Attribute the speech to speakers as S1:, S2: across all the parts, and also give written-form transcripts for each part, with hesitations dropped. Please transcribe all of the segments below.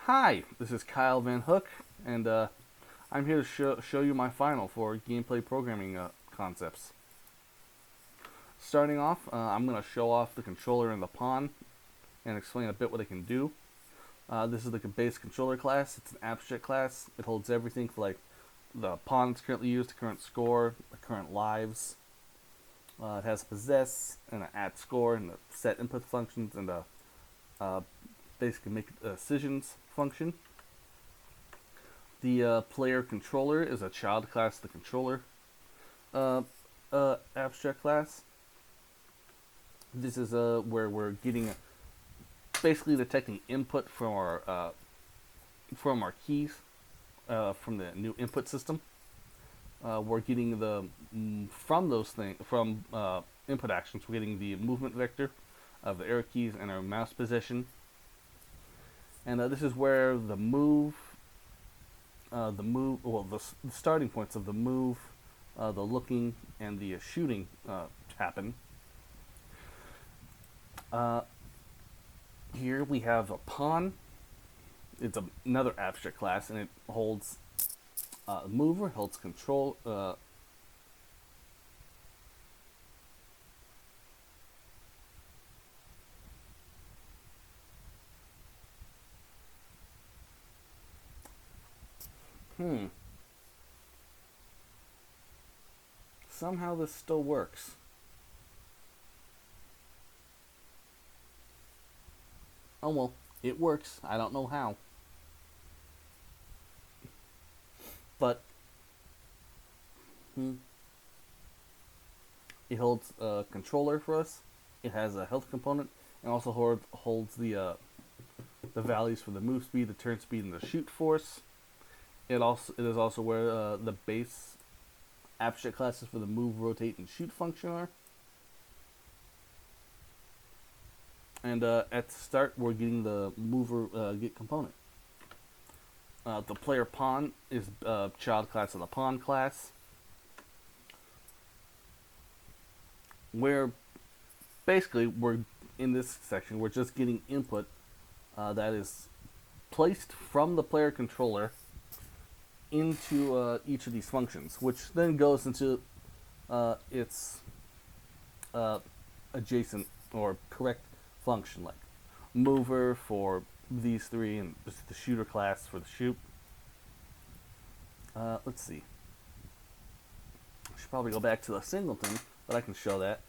S1: Hi, this is Kyle Van Hook, and I'm here to show you my final for gameplay programming concepts. Starting off, I'm going to show off the controller and the pawn and explain a bit what it can do. This is the base controller class. It's an abstract class. It holds everything for like the pawn that's currently used, the current score, the current lives. It has possess and an add score and a set input functions and a basically make decisions function. The player controller is a child class of the controller abstract class. This is where we're getting basically detecting input from our keys from the new input system. We're getting the from those things from input actions. We're getting the movement vector of the arrow keys and our mouse position. And this is where the starting points of the move, the looking, and the shooting happen. Here we have a pawn. It's another abstract class, and it holds mover, holds control. Somehow this still works. Oh well, it works. I don't know how. But it holds a controller for us. It has a health component, and also holds the values for the move speed, the turn speed, and the shoot force. It is also where the base abstract classes for the move, rotate, and shoot function are. And at the start, we're getting the mover get component. The player pawn is child class of the pawn class, where basically we're in this section we're just getting input that is placed from the player controller into each of these functions, which then goes into its adjacent or correct function, like mover for these three and the shooter class for the shoot. Let's see. I should probably go back to the singleton, but I can show that.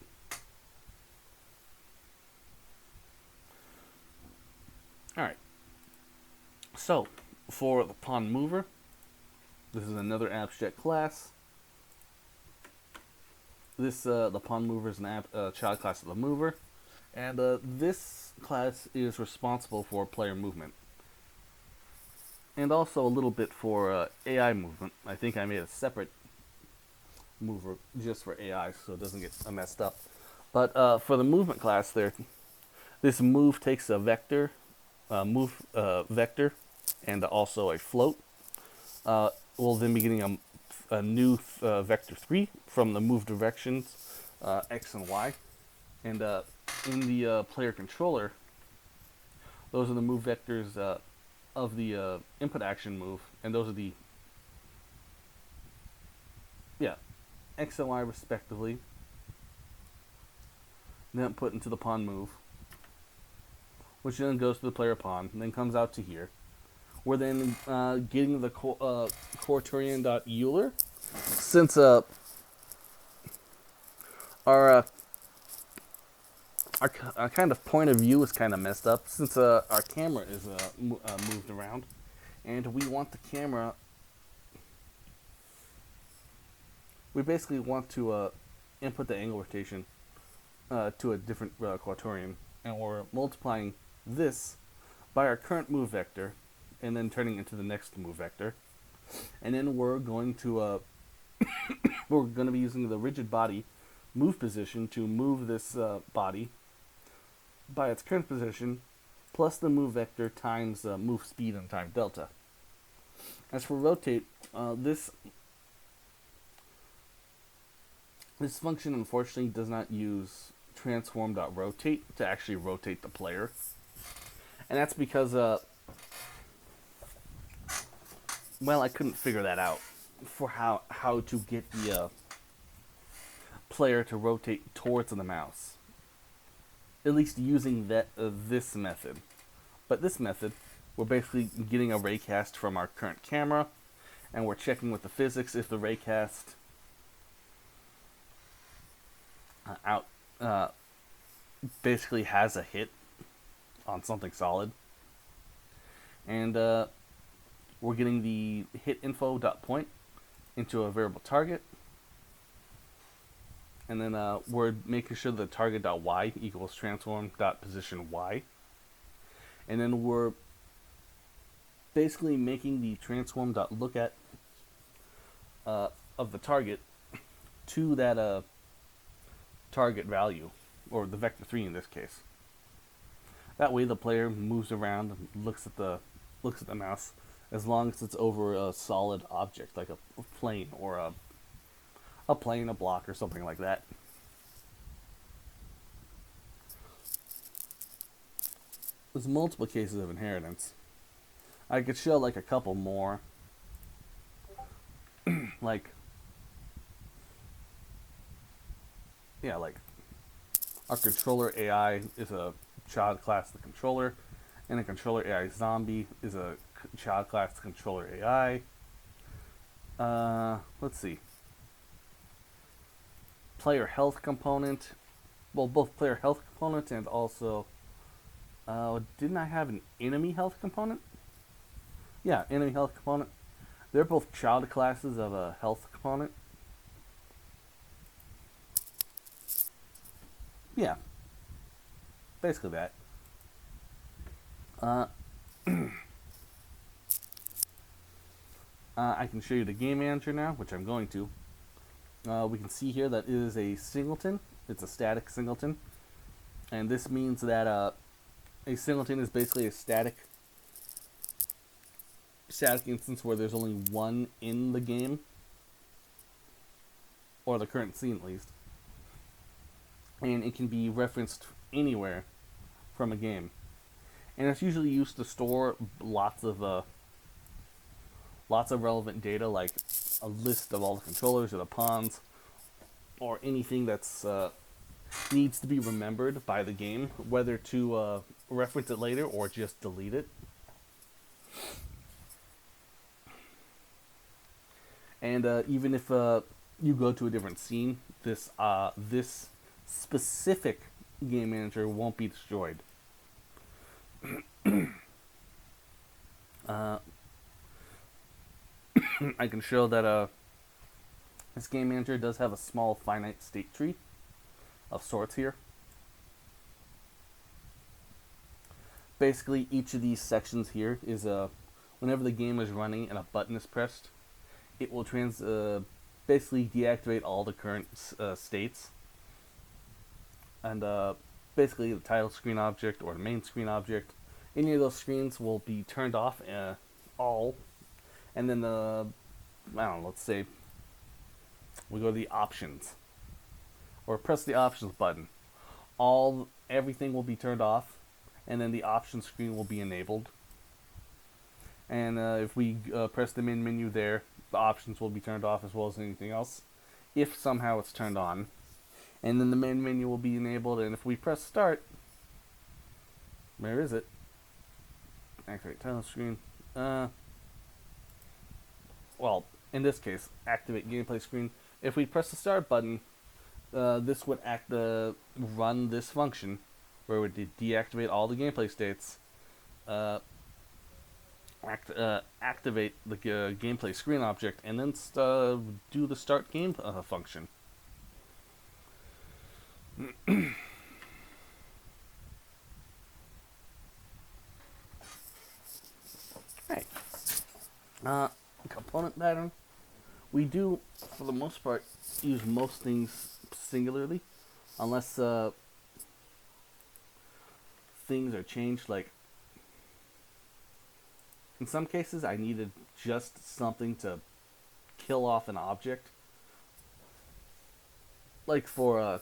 S1: Alright. So, for the pawn mover, this is another abstract class. The pawn mover is a child class of the mover. And this class is responsible for player movement. And also a little bit for AI movement. I think I made a separate mover just for AI so it doesn't get messed up. But for the movement class there, this move takes a vector, vector, and also a float. We'll then be getting a new vector 3 from the move directions, X and Y. And in the player controller, those are the move vectors of the input action move, and those are the X and Y respectively. Then put into the pawn move, which then goes to the player pawn, and then comes out to here. We're then getting the Quaternion.Euler, since our kind of point of view is kind of messed up, since our camera is moved around, and we want the camera. We basically want to input the angle rotation to a different quaternion, and we're multiplying this by our current move vector, and then turning into the next move vector, and then we're going to be using the rigid body move position to move this body by its current position, plus the move vector times move speed and time delta. As for rotate, this function unfortunately does not use transform.rotate to actually rotate the player, and that's because well, I couldn't figure that out for how to get the player to rotate towards the mouse. At least using this method. But this method, we're basically getting a raycast from our current camera, and we're checking with the physics if the raycast out basically has a hit on something solid. And we're getting the hit info dot point into a variable target. And then we're making sure the target dot y equals transform dot position y. And then we're basically making the transform dot look at of the target to that target value, or the vector 3 in this case. That way the player moves around and looks at the mouse as long as it's over a solid object like a plane or a plane, a block, or something like that. There's multiple cases of inheritance. I could show like a couple more. like like our controller AI is a child class of the controller, and a controller AI zombie is a child class of the controller AI. Let's see. Player health component. Well, both player health component and also, didn't I have an enemy health component? Yeah, enemy health component. They're both child classes of a health component. Yeah, basically that. I can show you the game manager now, which I'm going to. We can see here that it is a singleton. It's a static singleton. And this means that a singleton is basically a static instance where there's only one in the game, or the current scene at least. And it can be referenced anywhere from a game. And it's usually used to store lots of relevant data, like a list of all the controllers or the pawns, or anything that's needs to be remembered by the game, whether to reference it later or just delete it. And even if you go to a different scene, this specific game manager won't be destroyed. I can show that this game manager does have a small finite state tree of sorts here. Basically, each of these sections here is whenever the game is running and a button is pressed, it will basically deactivate all the current states. And basically the title screen object or the main screen object, any of those screens will be turned off all. And then let's say we go to the options, or press the options button. Everything will be turned off, and then the options screen will be enabled. And if we press the main menu there, the options will be turned off as well as anything else, if somehow it's turned on. And then the main menu will be enabled, and if we press start, where is it? Activate title screen. Well, in this case, activate gameplay screen. If we press the start button, this would run this function, where it would deactivate all the gameplay states, activate the gameplay screen object, and then do the start game function. Right. Component pattern. We do, for the most part, use most things singularly, unless things are changed. Like, in some cases, I needed just something to kill off an object. Like for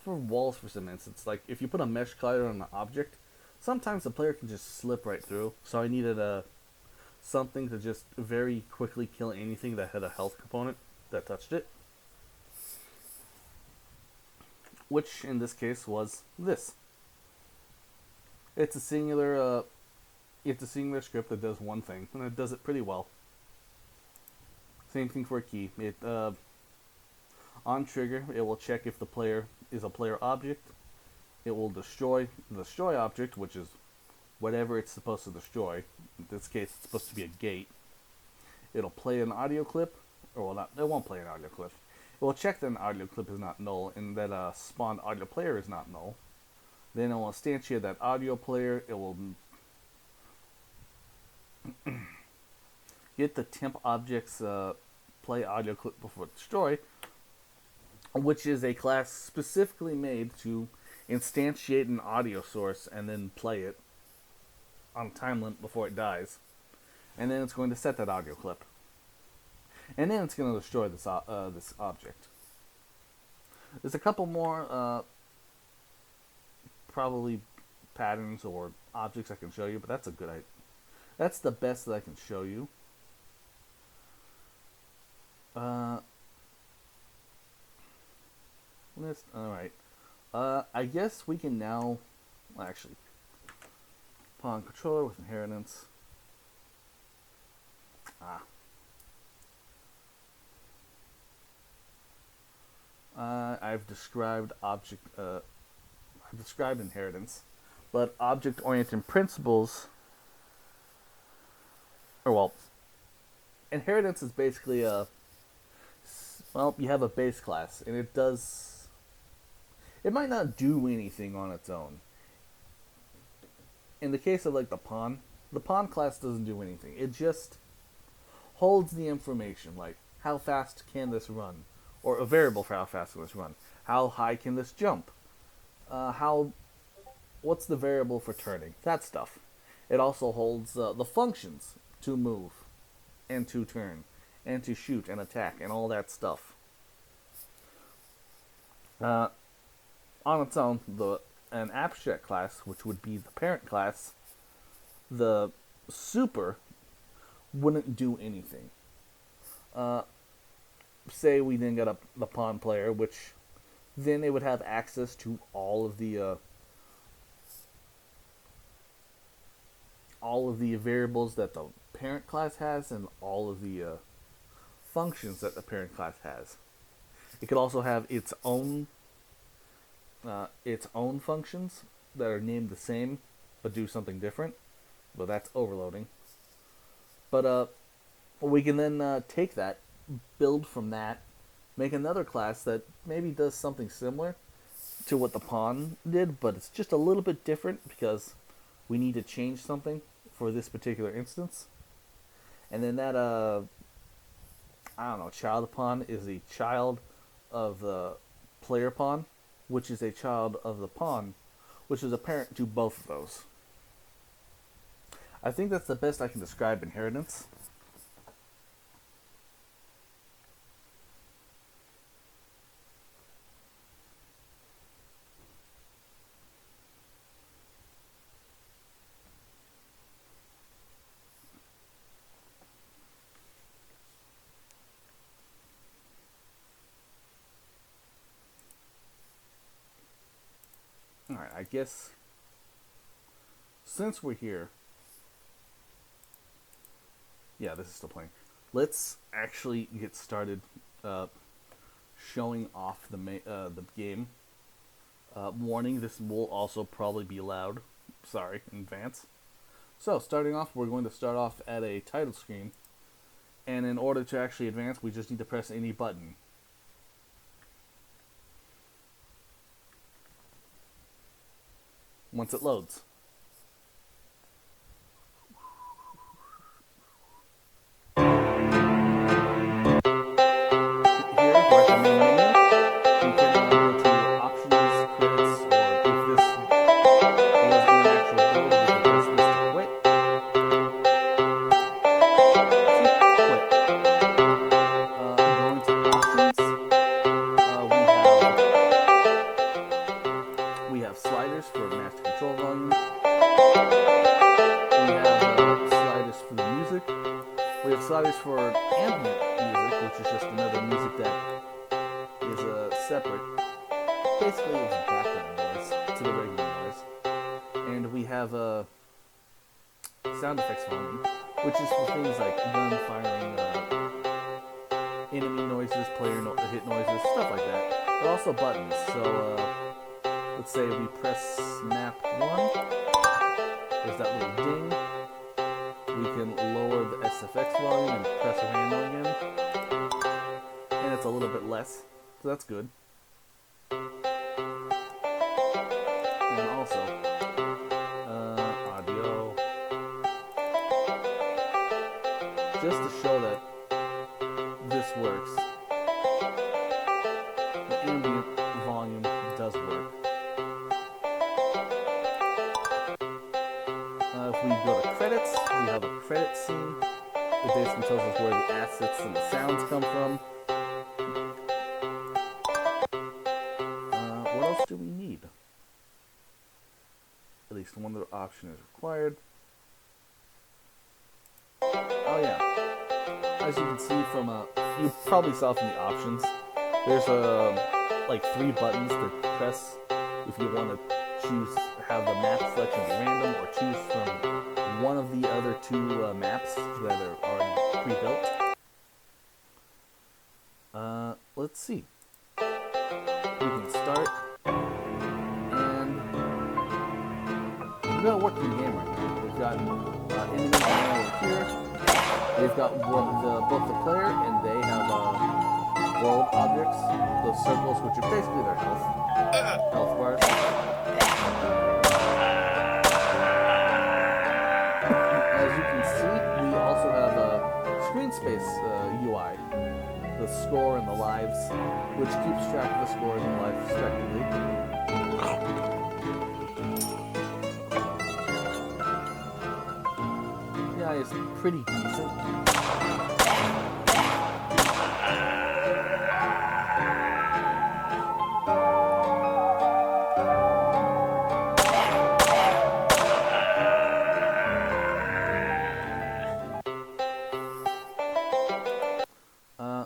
S1: walls, for some instance, like if you put a mesh collider on an object, sometimes the player can just slip right through. So I needed something to just very quickly kill anything that had a health component that touched it. Which in this case was this. It's a singular script that does one thing, and it does it pretty well. Same thing for a key. It on trigger, it will check if the player is a player object. It will destroy object, which is whatever it's supposed to destroy. In this case, it's supposed to be a gate. It'll play an audio clip, or well, not. It won't play an audio clip. It will check that an audio clip is not null and that a spawned audio player is not null. Then it will instantiate that audio player. It will get the temp object's play audio clip before destroy, which is a class specifically made to instantiate an audio source and then play it on time limit before it dies. And then it's going to set that audio clip. And then it's going to destroy this this object. There's a couple more probably patterns or objects I can show you, but that's a good idea. That's the best that I can show you. Alright. I guess we can now actually pawn controller with inheritance. I've described inheritance, but object-oriented principles, or well, inheritance is basically you have a base class, and it might not do anything on its own. In the case of like the pawn class doesn't do anything. It just holds the information, like how fast can this run, or a variable for how fast can this run, how high can this jump, what's the variable for turning, that stuff. It also holds the functions to move, and to turn, and to shoot and attack, and all that stuff. On its own, an abstract class, which would be the parent class, the super, wouldn't do anything. Say we then got the pawn player, which then it would have access to all of the variables that the parent class has, and all of the functions that the parent class has. It could also have its own functions that are named the same but do something different. Well, that's overloading. But we can then take that, build from that, make another class that maybe does something similar to what the pawn did, but it's just a little bit different because we need to change something for this particular instance. And then that child pawn is a child of the player pawn, which is a child of the pawn, which is a parent to both of those. I think that's the best I can describe inheritance. Alright, I guess since we're here, yeah, this is still playing. Let's actually get started showing off the game. Warning, this will also probably be loud. Sorry in advance. So, starting off, we're going to start off at a title screen. And in order to actually advance, we just need to press any button. Once it loads. We have sliders for master control volume. We have sliders for ambient music, which is just another music that is separate. Basically, it's background noise to the regular noise. And we have sound effects volume, which is for things like gun firing, enemy noises, player hit noises, stuff like that. But also buttons. So let's say we press map 1. There's that little ding. We can lower the SFX volume and press random again. And it's a little bit less, so that's good. And also, audio. Just to show that this works, the ambient volume does work. If we go to credits, we have a credit scene. It basically tells us where the assets and the sounds come from. What else do we need? At least one other option is required. Oh yeah. As you can see from you probably saw from the options, there's like 3 buttons to press if you want to have the map selection be random, or choose from one of the other 2 maps that are already pre-built. Let's see. We can start, and we've got a working game right now. We've got enemies over here. They've got both the player, and they have world objects, those circles, which are basically their health bars. As you can see, we also have a screen space UI, the score and the lives, which keeps track of the score and the lives respectively. Yeah, it's pretty decent.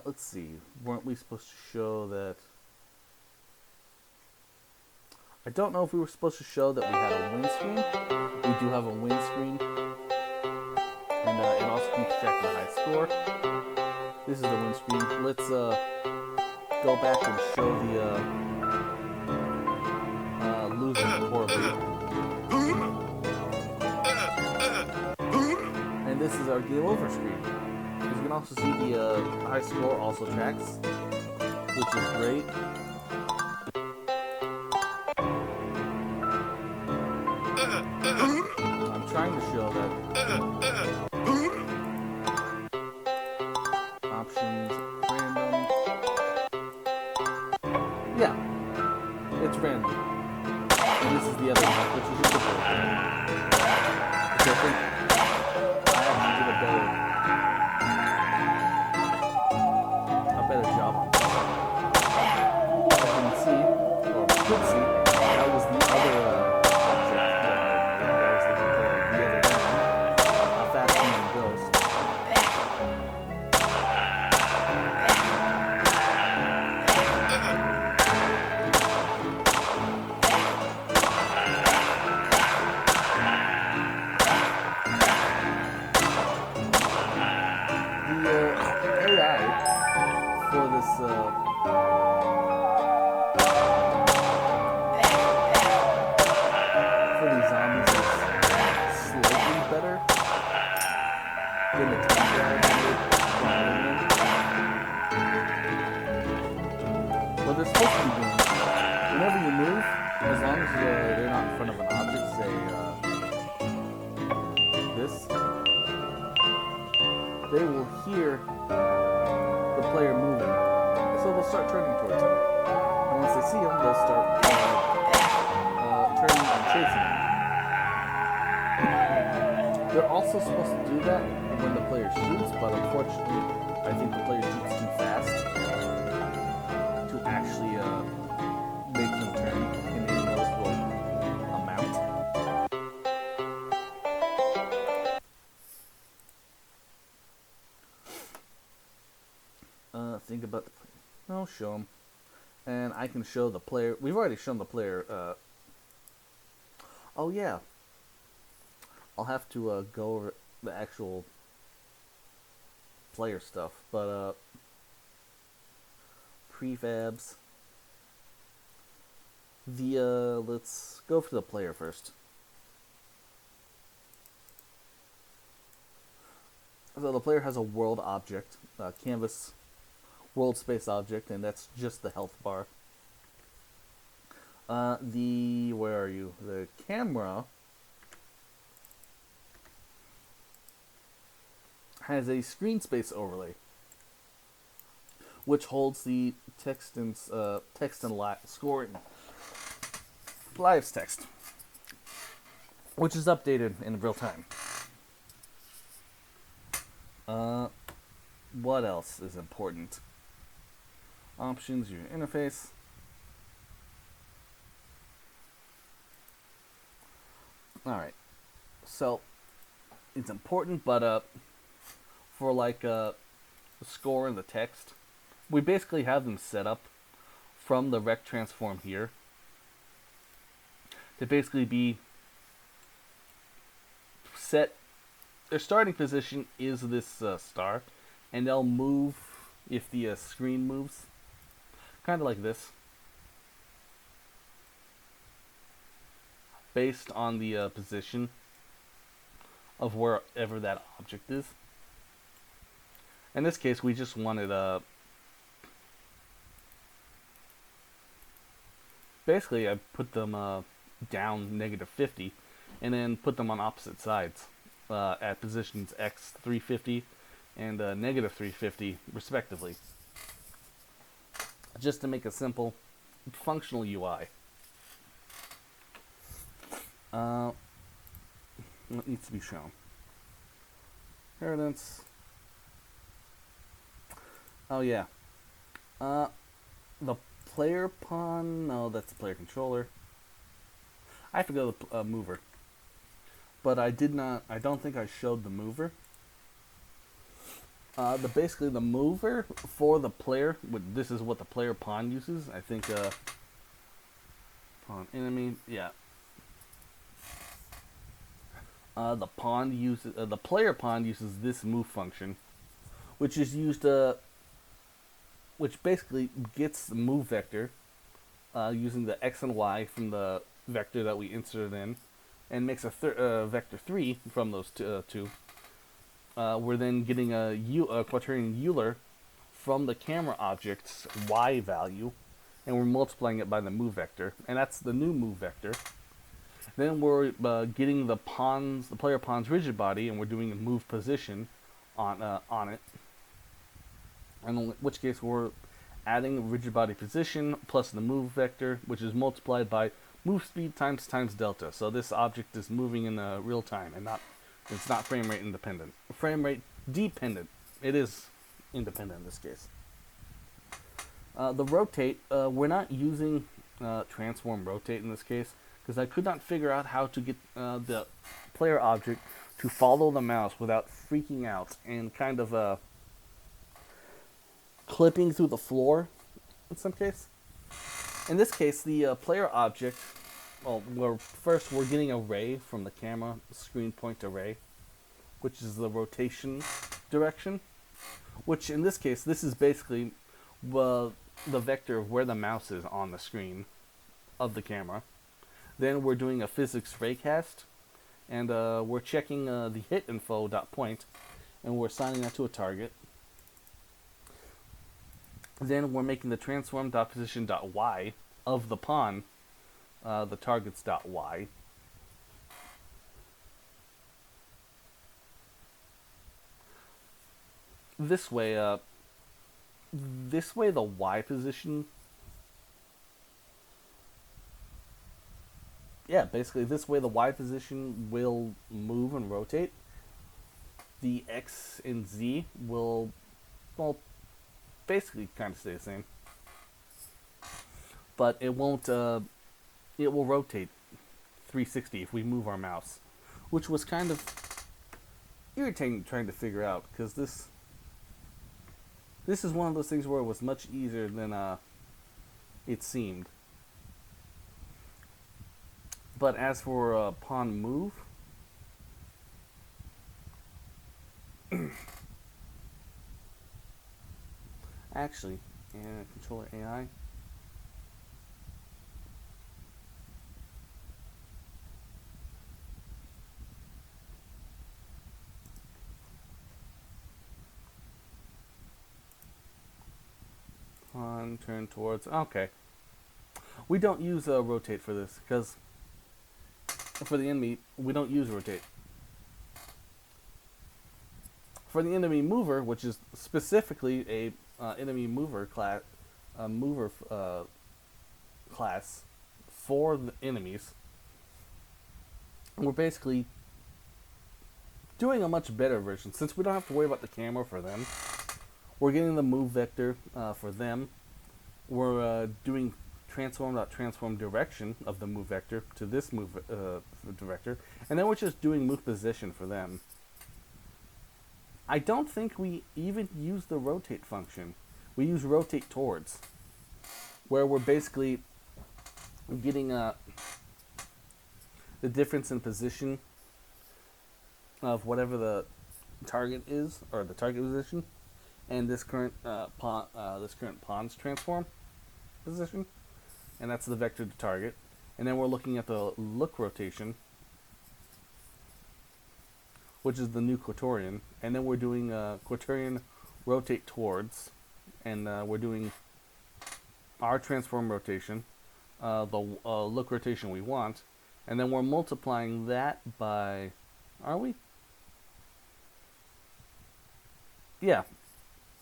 S1: Let's see, weren't we supposed to show that? I don't know if we were supposed to show that we had a win screen. We do have a win screen, and it also keeps track of the high score. This is the win screen. Let's go back and show the losing horribly. And this is our game over screen. You can also see the high score also tracks, which is great. I'm trying to show that options, random. Yeah, it's random. And this is the other one, which is just a bit random. Which I think I actually did a better job on. As you can see, or could see, that was the other object that was the other one. How fast someone goes. The AI for this for these zombies is slightly better than the time what they're supposed to be doing. Whenever you move, as long as they're not in front of an object, say this, they will hear the player moving, so they'll start turning towards him. And once they see him, they'll start turning and chasing him. They're also supposed to do that when the player shoots, but unfortunately, I think the player shoots too fast to actually make them turn in any noticeable amount. think about the player. I'll show them. And I can show the player. We've already shown the player. Oh, yeah. I'll have to go over the actual player stuff. But, prefabs. Let's go for the player first. So the player has a world object, canvas world space object, and that's just the health bar. Where are you? The camera has a screen space overlay, which holds the text and score and lives text, which is updated in real time. What else is important? Options, your interface. Alright. So, it's important, but, for the score and the text, we basically have them set up from the rect transform here to basically be set. Their starting position is this star, and they'll move if the screen moves, kind of like this, based on the position of wherever that object is. In this case, we just wanted basically I put them down -50, and then put them on opposite sides. At positions X 350 and -350 respectively, just to make a simple functional UI. What needs to be shown? Inheritance. Oh yeah. The player pawn. No, that's the player controller. I forgot the mover. But I don't think I showed the mover. Basically the mover for the player, this is what the player pawn uses. I think, pawn enemy, yeah. The player pawn uses this move function, which is used, which basically gets the move vector, using the X and Y from the vector that we inserted in, and makes a vector 3 from those two. We're then getting a quaternion Euler from the camera object's Y value, and we're multiplying it by the move vector, and that's the new move vector. Then we're getting the player pawn's rigid body, and we're doing a move position on it. And in which case we're adding rigid body position plus the move vector, which is multiplied by move speed times delta. So this object is moving in real time, and it's not frame rate independent. Frame rate dependent. It is independent in this case. The rotate, we're not using transform rotate in this case, because I could not figure out how to get the player object to follow the mouse without freaking out and kind of clipping through the floor in some case. In this case, the player object, well, we're getting a ray from the camera screen point array, which is the rotation direction, which in this case, this is basically the vector of where the mouse is on the screen of the camera. Then we're doing a physics raycast, and we're checking the hit info.point, and we're assigning that to a target. Then we're making the transform.position.y of the pawn, the targets.y. This way the Y position. Yeah, basically this way the Y position will move and rotate. The X and Z will, well, basically kind of stay the same. But it won't, it will rotate 360 if we move our mouse, which was kind of irritating trying to figure out, because this This is one of those things where it was much easier than it seemed. But as for pawn move, actually, and controller AI. Pawn turn towards. Okay, we don't use rotate for this because for the enemy we don't use rotate. For the enemy mover, which is specifically a enemy mover class for the enemies, we're basically doing a much better version since we don't have to worry about the camera for them. We're getting the move vector for them. We're doing transform direction of the move vector to this move vector, and then we're just doing move position for them. I don't think we even use the rotate function. We use rotate towards, where we're basically getting the difference in position of whatever the target is, or the target position, and this current pawn's transform position, and that's the vector to target. And then we're looking at the look rotation, which is the new Quatorian, and then we're doing Quatorian rotate towards, and we're doing our transform rotation, the look rotation we want, and then we're multiplying that by, are we? Yeah,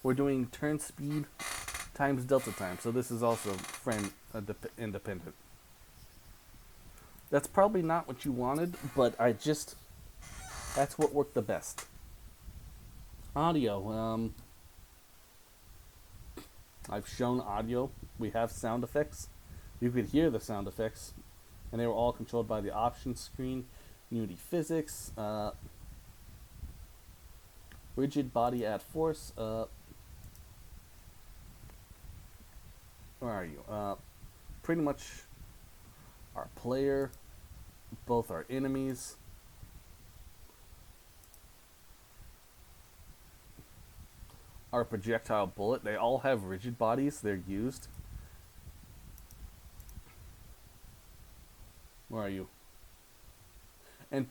S1: we're doing turn speed times delta time, so this is also frame independent. That's probably not what you wanted, but that's what worked the best. Audio, I've shown audio. We have sound effects. You could hear the sound effects, and they were all controlled by the options screen. Unity physics, rigid body add force. Where are you? Pretty much our player, both our enemies. Our projectile bullet, they all have rigid bodies, they're used. Where are you? And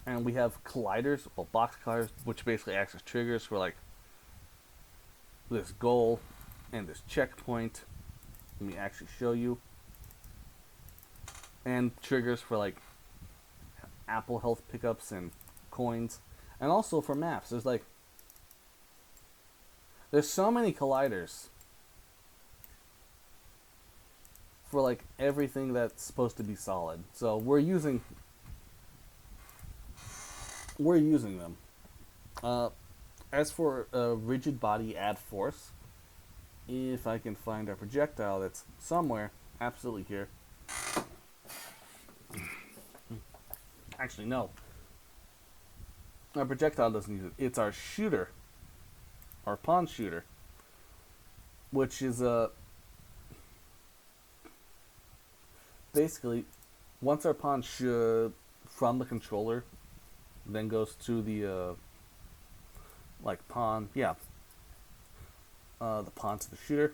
S1: and we have colliders, well, box colliders, which basically acts as triggers for like this goal and this checkpoint. Let me actually show you. And triggers for like Apple health pickups and coins, and also for maps. There's so many colliders for like everything that's supposed to be solid. So we're using them. As for rigid body add force, if I can find our projectile that's somewhere, absolutely here. Actually, no. Our projectile doesn't use it. It's our shooter, our pawn shooter, which is basically once our pawn from the controller, then goes to the pawn, yeah, the pawn to the shooter.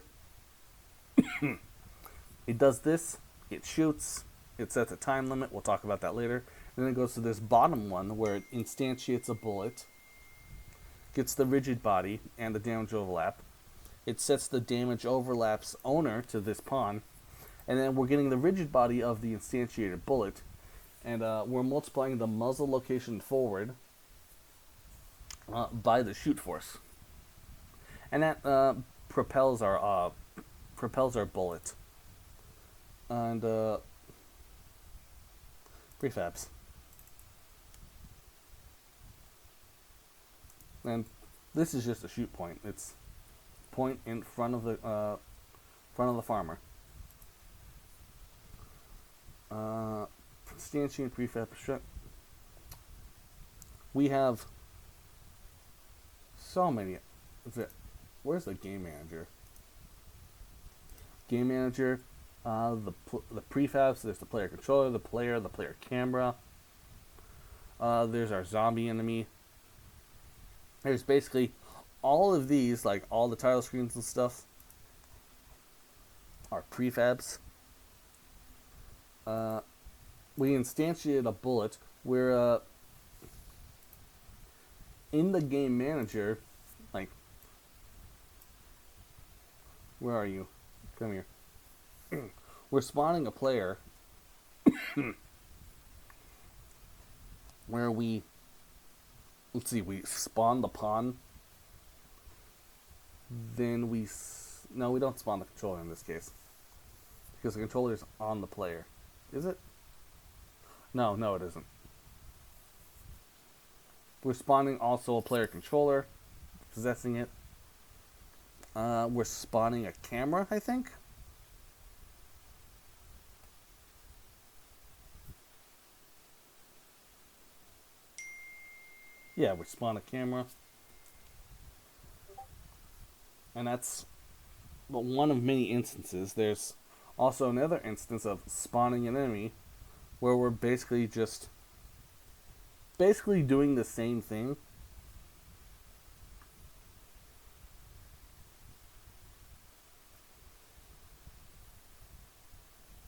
S1: It does this. It shoots. It sets a time limit. We'll talk about that later. And then it goes to this bottom one where it instantiates a bullet, gets the rigid body and the damage overlap. It sets the damage overlap's owner to this pawn, and then we're getting the rigid body of the instantiated bullet, and we're multiplying the muzzle location forward by the shoot force, and that propels our bullet. And prefabs. And this is just a shoot point. It's point in front of the farmer. Stanchion prefab We have so many. Where's the game manager? Game manager, the prefabs. There's the player controller, the player camera. There's our zombie enemy. There's basically all of these, like all the title screens and stuff, are prefabs. We instantiated a bullet. We're in the game manager. Like, where are you? Come here. We're spawning a player where we spawn the pawn. Then no, we don't spawn the controller in this case because the controller is on the player. Is it? No, it isn't. We're spawning also a player controller, possessing it. We're spawning a camera, I think. Yeah, we spawn a camera. And that's one of many instances. There's also another instance of spawning an enemy where we're basically doing the same thing.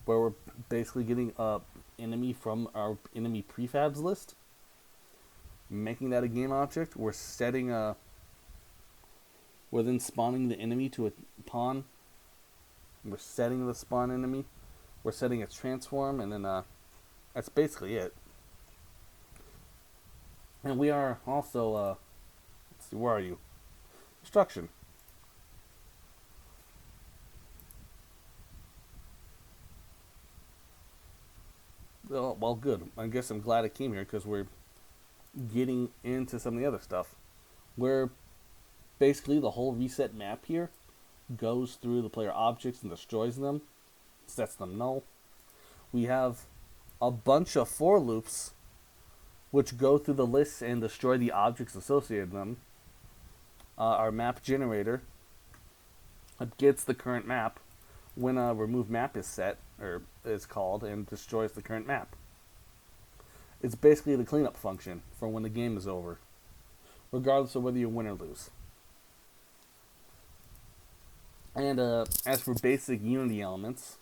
S1: Where we're basically getting a enemy from our enemy prefabs list, making that a game object. We're then spawning the enemy to a pawn. We're setting the spawn enemy. We're setting its transform, and then that's basically it. And we are also, let's see, where are you? Instruction. Well, good. I guess I'm glad I came here because we're getting into some of the other stuff. Where basically the whole reset map here goes through the player objects and destroys them, sets them null. We have a bunch of for loops which go through the lists and destroy the objects associated with them. Our map generator gets the current map when a remove map is set, or is called, and destroys the current map. It's basically the cleanup function for when the game is over, regardless of whether you win or lose. And as for basic Unity elements,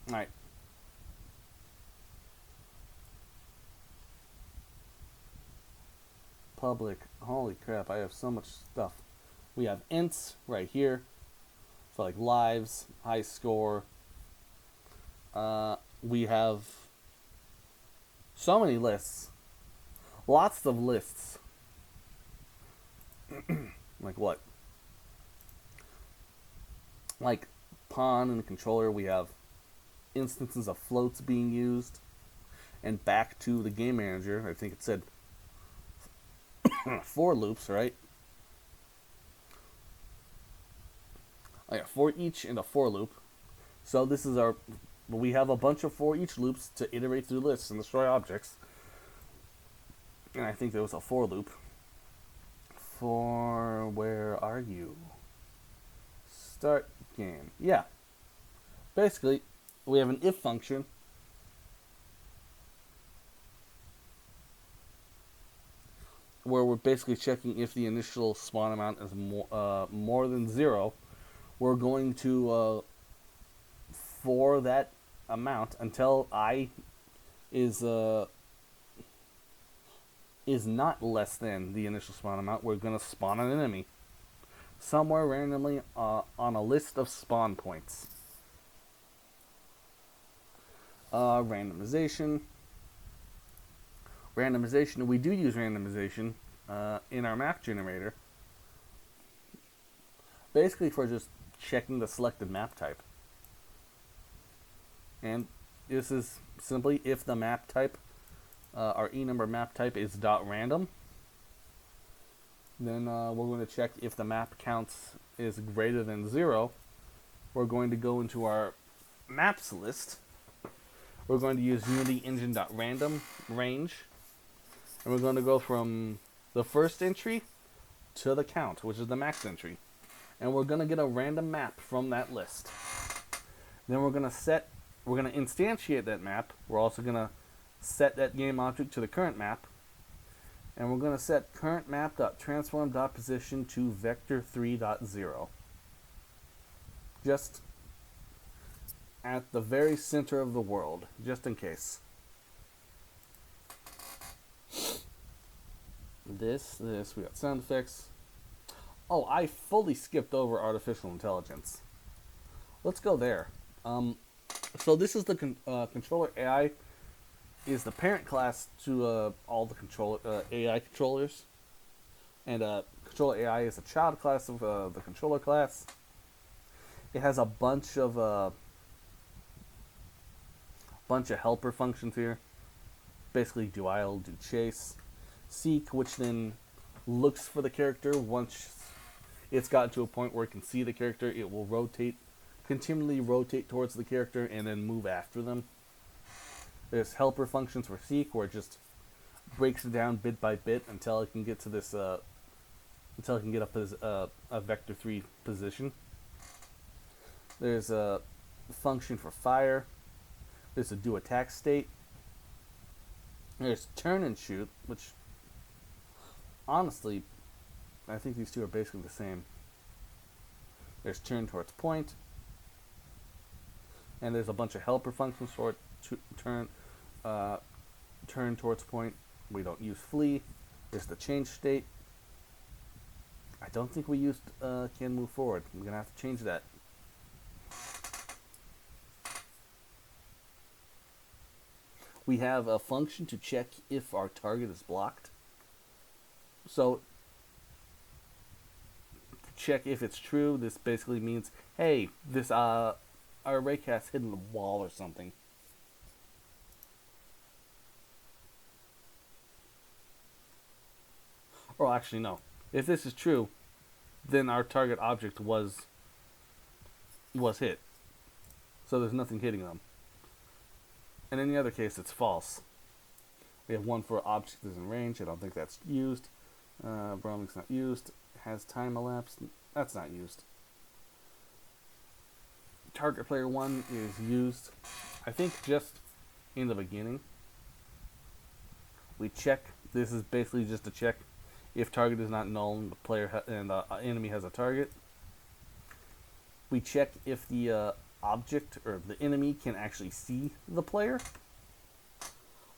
S1: alright. Public, holy crap, I have so much stuff. We have ints right here for like lives, high score. We have so many lists. Lots of lists. Like what? Like pawn and controller, we have instances of floats being used. And back to the game manager, I think it said for loops, right? I got for each and a for loop. So this is we have a bunch of for each loops to iterate through lists and destroy objects. And I think there was a for loop. For, where are you? Start game. Yeah. Basically, we have an if function. Where we're basically checking if the initial spawn amount is more than 0. We're going to for that amount until I is not less than the initial spawn amount. We're going to spawn an enemy somewhere randomly on a list of spawn points. Randomization. We do use randomization in our map generator, basically for just checking the selected map type. And this is simply if the map type, our enumber map type is .random, then we're going to check if the map counts is greater than 0. We're going to go into our maps list, we're going to use Unity engine.random range, and we're going to go from the first entry to the count, which is the max entry. And we're going to get a random map from that list. Then we're going to instantiate that map. We're also going to set that game object to the current map. And we're going to set current map.transform.position to vector3.0. Just at the very center of the world, just in case. This, we got sound effects. Oh, I fully skipped over artificial intelligence. Let's go there. So this is the controller AI is the parent class to all the AI controllers, and controller AI is a child class of the controller class. It has a bunch of helper functions here. Basically, do idle, do chase, seek, which then looks for the character. Once it's gotten to a point where it can see the character, it will continually rotate towards the character and then move after them. There's helper functions for seek, where it just breaks it down bit by bit until it can get to this, until it can get up as a vector 3 position. There's a function for fire. There's a do attack state. There's turn and shoot, which honestly, I think these two are basically the same. There's turn towards point. And there's a bunch of helper functions for it. Turn towards point. We don't use flee. There's the change state. I don't think we used can move forward. We're going to have to change that. We have a function to check if our target is blocked. So, check if it's true. This basically means, hey, this our raycast hidden the wall or something. Or actually, no. If this is true, then our target object was hit. So there's nothing hitting them. In any other case, it's false. We have one for object is in range. I don't think that's used. Browling's not used. Has time elapsed. That's not used. Target player 1 is used, I think, just in the beginning. We check. This is basically just a check if target is not null and the player and the enemy has a target. We check if the object or the enemy can actually see the player,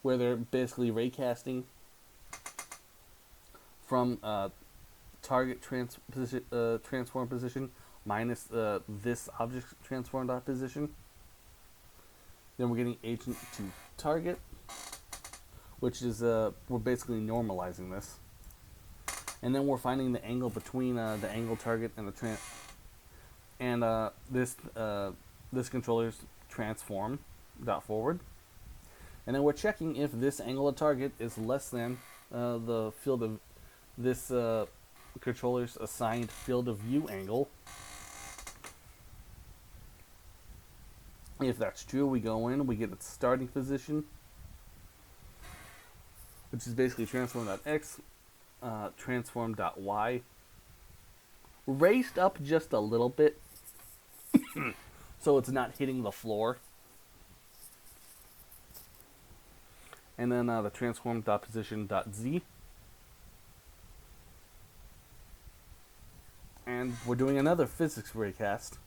S1: where they're basically raycasting from target transform position minus this object transform dot position. Then we're getting agent to target, which is we're basically normalizing this, and then we're finding the angle between the angle target and the this controller's transform dot forward, and then we're checking if this angle of target is less than the field of this controller's assigned field of view angle. If that's true, we go in, we get its starting position, which is basically transform.x, transform.y, raised up just a little bit so it's not hitting the floor. And then the transform.position.z. And we're doing another physics raycast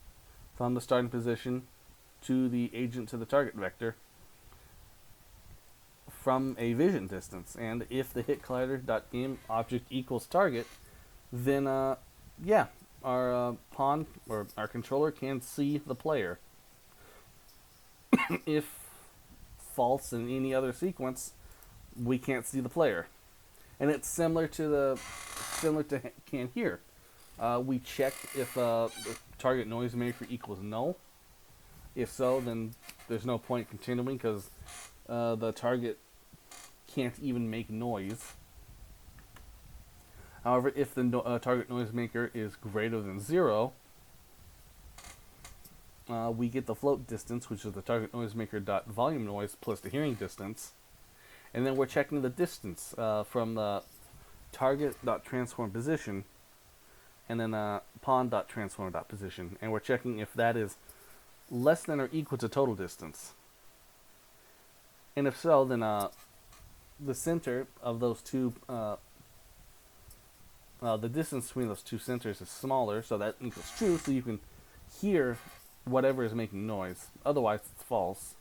S1: from the starting position to the agent to the target vector from a vision distance. And if the hit collider.game object equals target, then yeah, our pawn or our controller can see the player. If false in any other sequence, we can't see the player. And it's similar to can here. We check if the target noisemaker equals null. If so, then there's no point continuing because the target can't even make noise. However, if the target noisemaker is greater than 0, we get the float distance, which is the target noisemaker dot volume noise plus the hearing distance, and then we're checking the distance from the target dot transform position, and then pawn dot transform dot position, and we're checking if that is less than or equal to total distance. And if so, then the center of those two, the distance between those two centers is smaller, so that equals true, so you can hear whatever is making noise. Otherwise, it's false.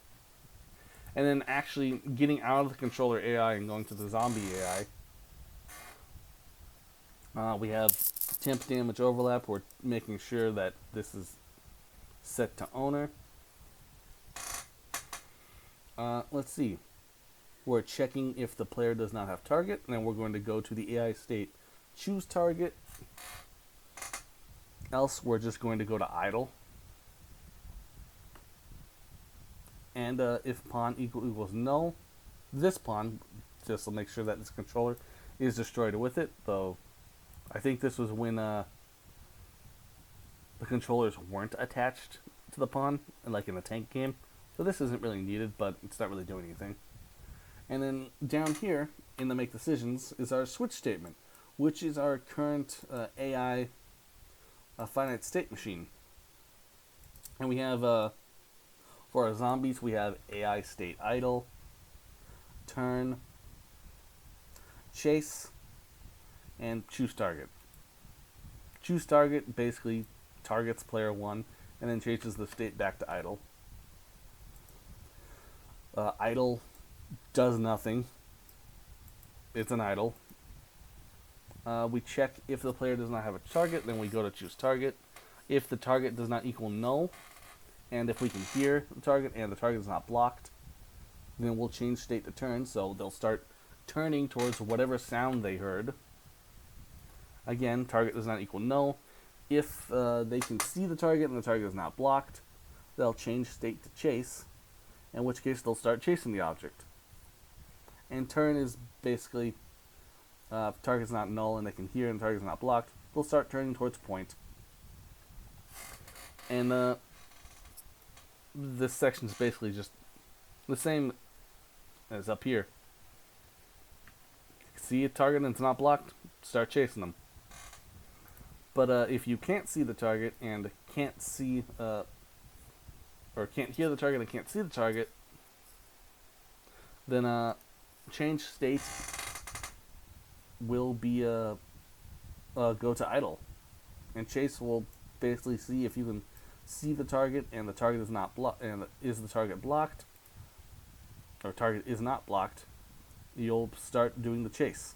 S1: And then actually getting out of the controller AI and going to the zombie AI, we have temp damage overlap. We're making sure that this is set to owner. Let's see. We're checking if the player does not have target, and then we're going to go to the AI state, choose target. Else, we're just going to go to idle. And if pawn equals null, this pawn, just to make sure that this controller is destroyed with it, though I think this was when the controllers weren't attached to the pawn, like in a tank game. So this isn't really needed, but it's not really doing anything. And then down here in the make decisions is our switch statement, which is our current AI finite state machine. And we have, for our zombies, we have AI state idle, turn, chase, and choose target. Choose target basically targets player 1 and then chases the state back to idle. Idle does nothing. It's an idle. We check if the player does not have a target, then we go to choose target. If the target does not equal null, and if we can hear the target and the target is not blocked, then we'll change state to turn, so they'll start turning towards whatever sound they heard. Again, target does not equal null. If they can see the target and the target is not blocked, they'll change state to chase, in which case they'll start chasing the object. And turn is basically, if target's not null and they can hear and the target's not blocked, they'll start turning towards point. And this section is basically just the same as up here. See a target and it's not blocked, start chasing them. But if you can't see the target and can't see, or can't hear the target and can't see the target, then change state will be go to idle, and chase will basically see if you can see the target and the target is not blocked, and is the target blocked, or target is not blocked, you'll start doing the chase.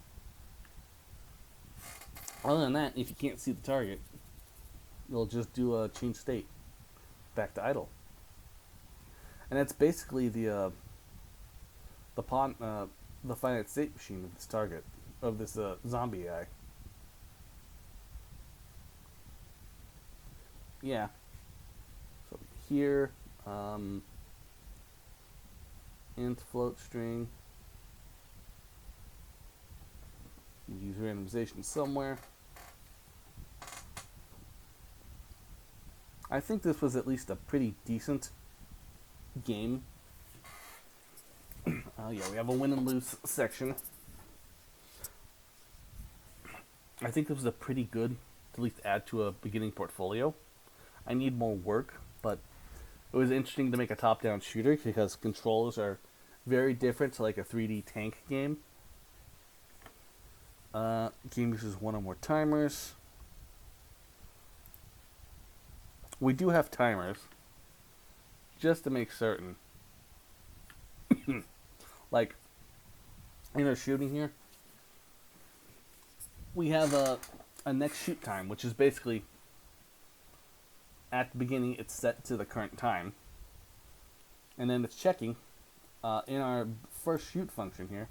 S1: Other than that, if you can't see the target, you'll just do a change state back to idle. And that's basically the finite state machine of this target, of this zombie AI. Yeah. So here, int float string. Use randomization somewhere. I think this was at least a pretty decent game. Yeah, we have a win and lose section. I think this was a pretty good to at least add to a beginning portfolio. I need more work, but it was interesting to make a top-down shooter because controls are very different to like a 3D tank game. Game uses one or more timers. We do have timers, just to make certain. Like, in our shooting here, we have a next shoot time, which is basically, at the beginning, it's set to the current time. And then it's checking, in our first shoot function here,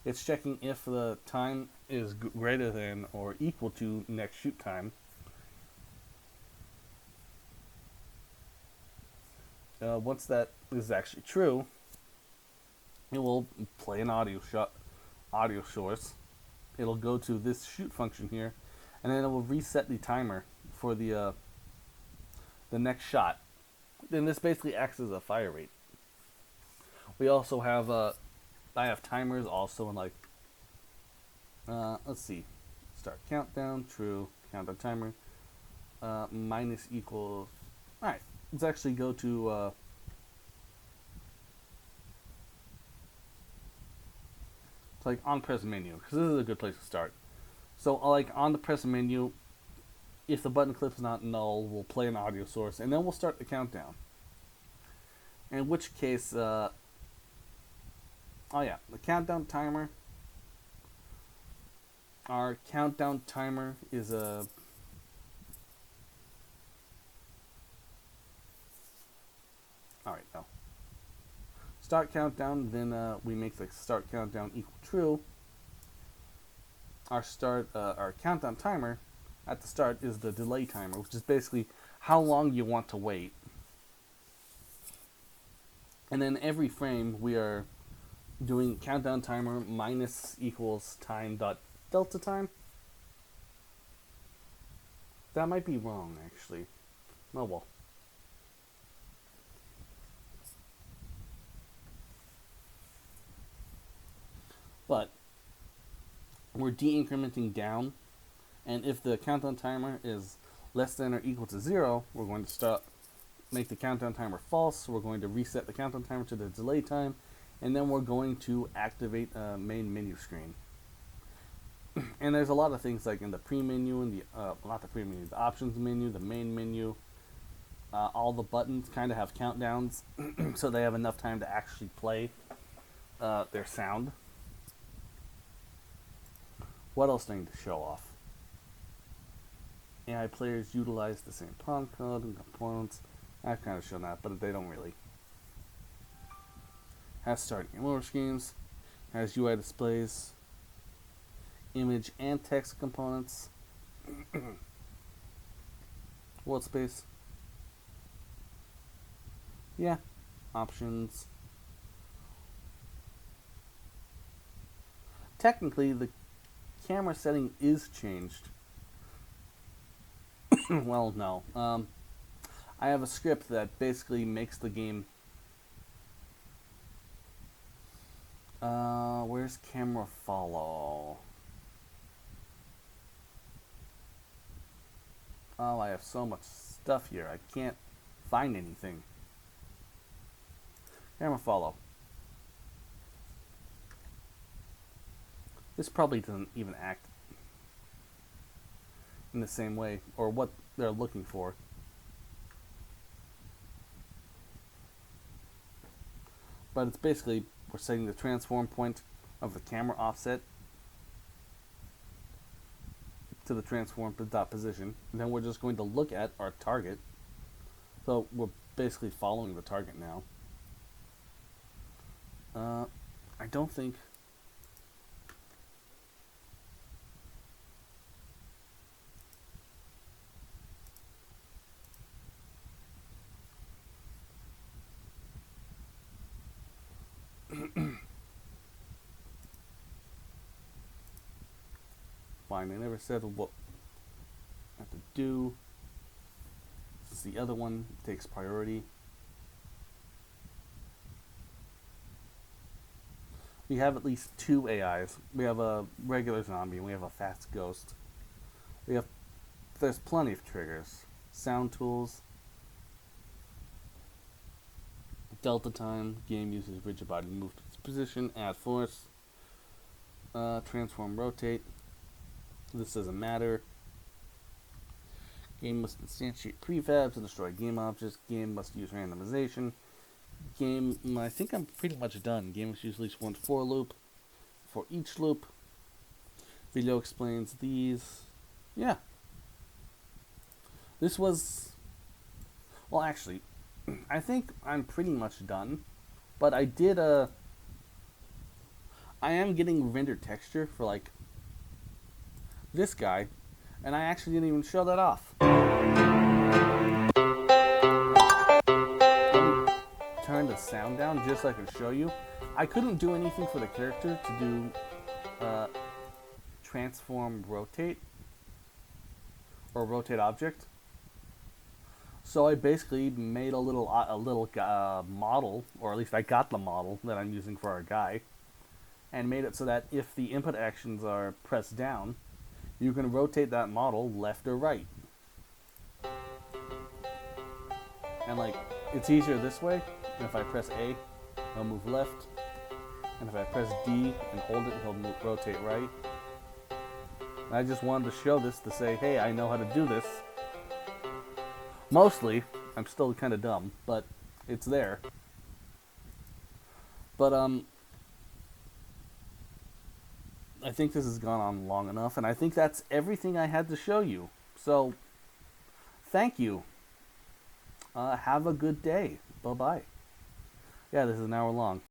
S1: it's checking if the time is greater than or equal to next shoot time. Once that is actually true, it will play an audio source. It'll go to this shoot function here, and then it will reset the timer for the next shot, then this basically acts as a fire rate. We also have I have timers also in like let's see, start countdown, true, countdown timer, minus equals. All right, let's actually go to like on present menu because this is a good place to start. So like on the present menu, if the button clip is not null, we'll play an audio source and then we'll start the countdown. In which case, oh yeah, the countdown timer. Our countdown timer is a all right now. Start countdown, then we make the start countdown equal true. Our countdown timer at the start is the delay timer, which is basically how long you want to wait. And then every frame we are doing countdown timer minus equals time dot delta time. That might be wrong actually. Oh well. But we're de-incrementing down, and if the countdown timer is less than or equal to 0, we're going to make the countdown timer false. So we're going to reset the countdown timer to the delay time, and then we're going to activate a main menu screen. And there's a lot of things like in the pre-menu and not the pre-menu, the options menu, the main menu. All the buttons kind of have countdowns, so they have enough time to actually play their sound. What else do I need to show off? AI players utilize the same prompt code and components. I've kind of shown that, but they don't really. Has starting and lower screens. Has UI displays. Image and text components. World space. Yeah. Options. Technically, the camera setting is changed. Well, no. I have a script that basically makes the game. Where's camera follow? Oh, I have so much stuff here. I can't find anything. Camera follow. This probably doesn't even act in the same way, or what they're looking for. But it's basically, we're setting the transform point of the camera offset to the transform dot position, and then we're just going to look at our target. So we're basically following the target now. I don't think. Fine, I never said what I have to do. Since the other one takes priority. We have at least 2 AIs. We have a regular zombie and we have a fast ghost. There's plenty of triggers. Sound tools. Delta time. Game uses rigid body move to its position. Add force. Transform rotate. This doesn't matter. Game must instantiate prefabs and destroy game objects. Game must use randomization. Game, I think I'm pretty much done. Game must use at least one for loop for each loop. Video explains these. Yeah. This was, well actually, I think I'm pretty much done. But I am getting rendered texture for like this guy, and I actually didn't even show that off. Turn the sound down just so I can show you. I couldn't do anything for the character to do transform rotate or rotate object, So I basically made a little model, or at least I got the model that I'm using for our guy, and made it so that if the input actions are pressed down, you can rotate that model left or right. And like, it's easier this way. And if I press A, he'll move left. And if I press D and hold it, he'll rotate right. And I just wanted to show this to say, hey, I know how to do this. Mostly, I'm still kind of dumb, but it's there. But I think this has gone on long enough, and I think that's everything I had to show you. So, thank you. Have a good day. Bye-bye. Yeah, this is an hour long.